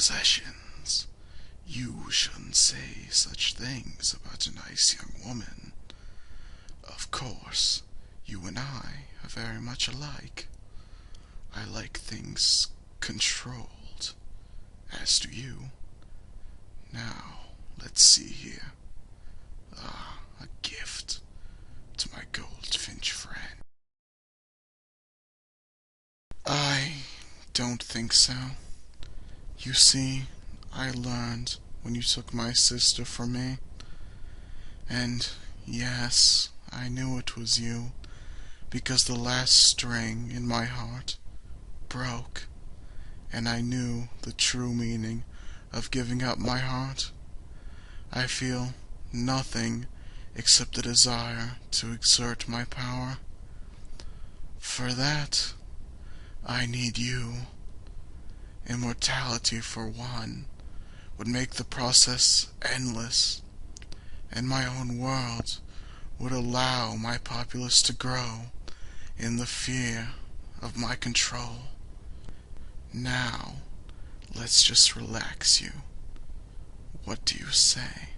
possessions. You shouldn't say such things about a nice young woman. Of course, you and I are very much alike. I like things controlled, as do you. Now, let's see here. A gift to my goldfinch friend. I don't think so. You see, I learned when you took my sister from me. And yes, I knew it was you, because the last string in my heart broke, and I knew the true meaning of giving up my heart. I feel nothing except the desire to exert my power. For that, I need you. Immortality, for one, would make the process endless, and my own world would allow my populace to grow in the fear of my control. Now, let's just relax you. What do you say?